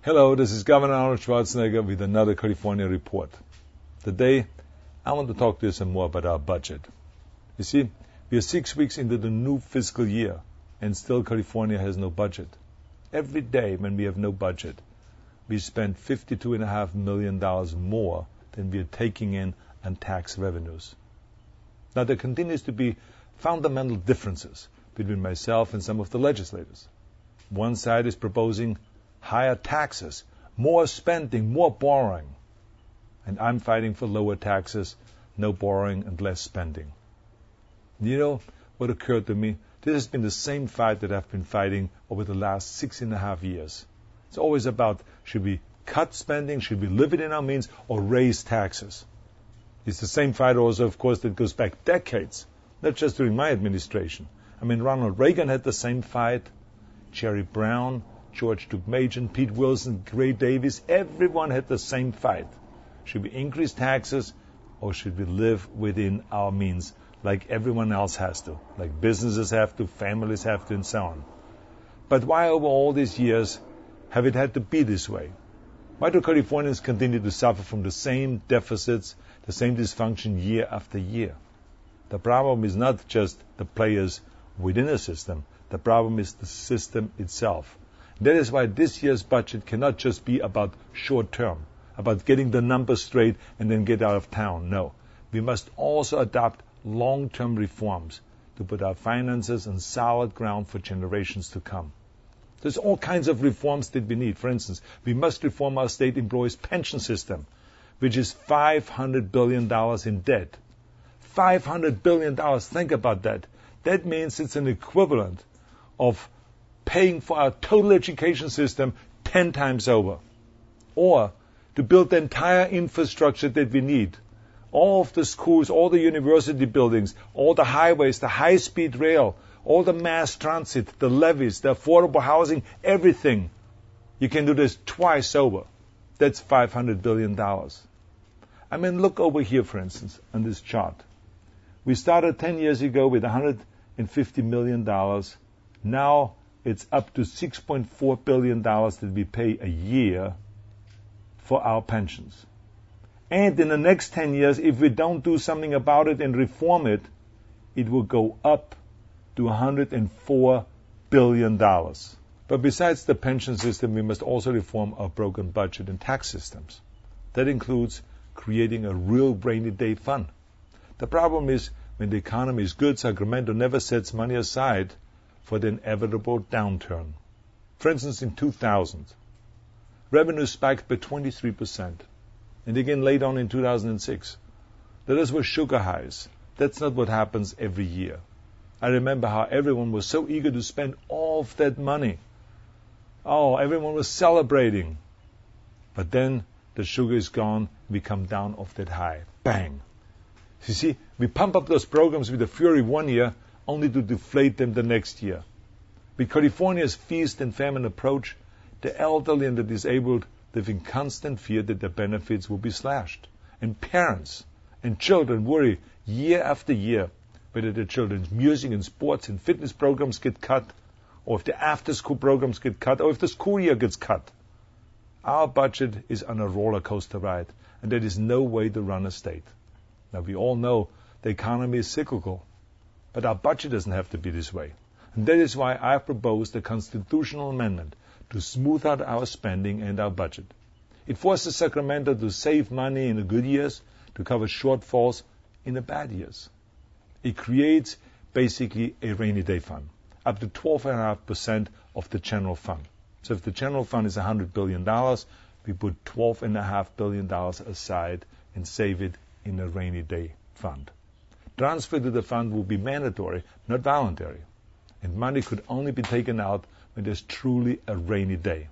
Hello, this is Governor Arnold Schwarzenegger with another California report. Today, I want to talk to you some more about our budget. You see, we are 6 weeks into the new fiscal year, and still California has no budget. Every day when we have no budget, we spend $52.5 million more than we are taking in on tax revenues. Now, there continues to be fundamental differences between myself and some of the legislators. One side is proposing higher taxes, more spending, more borrowing. And I'm fighting for lower taxes, no borrowing, and less spending. You know what occurred to me? This has been the same fight that I've been fighting over the last 6.5 years. It's always about, should we cut spending, should we live within our means, or raise taxes? It's the same fight also, of course, that goes back decades, not just during my administration. I mean, Ronald Reagan had the same fight, Jerry Brown, George Dugmagian, Pete Wilson, Gray Davis, everyone had the same fight. Should we increase taxes or should we live within our means like everyone else has to, like businesses have to, families have to, and so on? But why over all these years have it had to be this way? Why do Californians continue to suffer from the same deficits, the same dysfunction year after year? The problem is not just the players within a system. The problem is the system itself. That is why this year's budget cannot just be about short term, about getting the numbers straight and then get out of town. No, we must also adopt long-term reforms to put our finances on solid ground for generations to come. There's all kinds of reforms that we need. For instance, we must reform our state employees' pension system, which is $500 billion in debt. $500 billion, think about that. That means it's an equivalent of paying for our total education system 10 times over. Or to build the entire infrastructure that we need. All of the schools, all the university buildings, all the highways, the high-speed rail, all the mass transit, the levees, the affordable housing, everything. You can do this twice over. That's $500 billion. I mean, look over here, for instance, on this chart. We started 10 years ago with $150 million. Now it's up to $6.4 billion that we pay a year for our pensions. And in the next 10 years, if we don't do something about it and reform it, it will go up to $104 billion. But besides the pension system, we must also reform our broken budget and tax systems. That includes creating a real rainy day fund. The problem is, when the economy is good, Sacramento never sets money aside for the inevitable downturn. For instance, in 2000, revenue spiked by 23%, and again later on in 2006. Those were sugar highs. That's not what happens every year. I remember how everyone was so eager to spend all of that money. Oh, everyone was celebrating. But then the sugar is gone, we come down off that high. Bang! You see, we pump up those programs with a fury one year, only to deflate them the next year. With California's feast and famine approach, the elderly and the disabled live in constant fear that their benefits will be slashed. And parents and children worry year after year whether their children's music and sports and fitness programs get cut, or if the after-school programs get cut, or if the school year gets cut. Our budget is on a roller coaster ride, and there is no way to run a state. Now, we all know the economy is cyclical, but our budget doesn't have to be this way. And that is why I proposed a constitutional amendment to smooth out our spending and our budget. It forces Sacramento to save money in the good years to cover shortfalls in the bad years. It creates basically a rainy day fund, up to 12.5% of the general fund. So if the general fund is $100 billion, we put $12.5 billion aside and save it in a rainy day fund. Transfer to the fund will be mandatory, not voluntary. And money could only be taken out when there's truly a rainy day.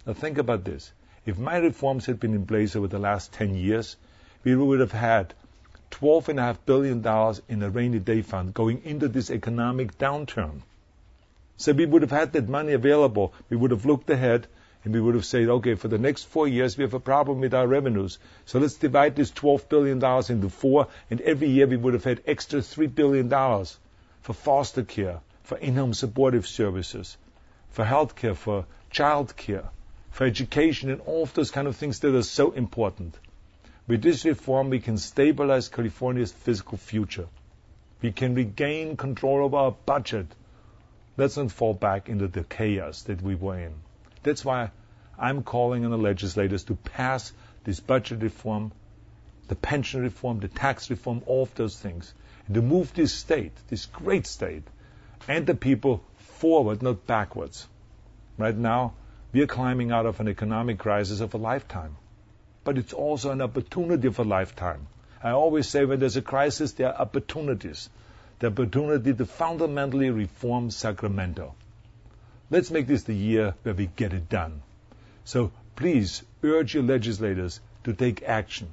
Now think about this. If my reforms had been in place over the last 10 years, we would have had $12.5 billion in a rainy day fund going into this economic downturn. So we would have had that money available. We would have looked ahead and we would have said, okay, for the next 4 years we have a problem with our revenues. So let's divide this $12 billion into 4, and every year we would have had extra $3 billion for foster care, for in-home supportive services, for health care, for child care, for education, and all of those kind of things that are so important. With this reform, we can stabilize California's fiscal future. We can regain control of our budget. Let's not fall back into the chaos that we were in. That's why I'm calling on the legislators to pass this budget reform, the pension reform, the tax reform, all of those things, and to move this state, this great state, and the people forward, not backwards. Right now, we are climbing out of an economic crisis of a lifetime. But it's also an opportunity of a lifetime. I always say when there's a crisis, there are opportunities. The opportunity to fundamentally reform Sacramento. Let's make this the year where we get it done. So please urge your legislators to take action.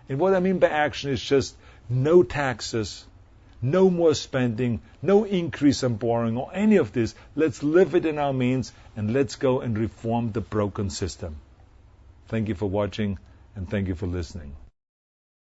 And what I mean by action is just no taxes, no more spending, no increase in borrowing or any of this. Let's live it in our means and let's go and reform the broken system. Thank you for watching and thank you for listening.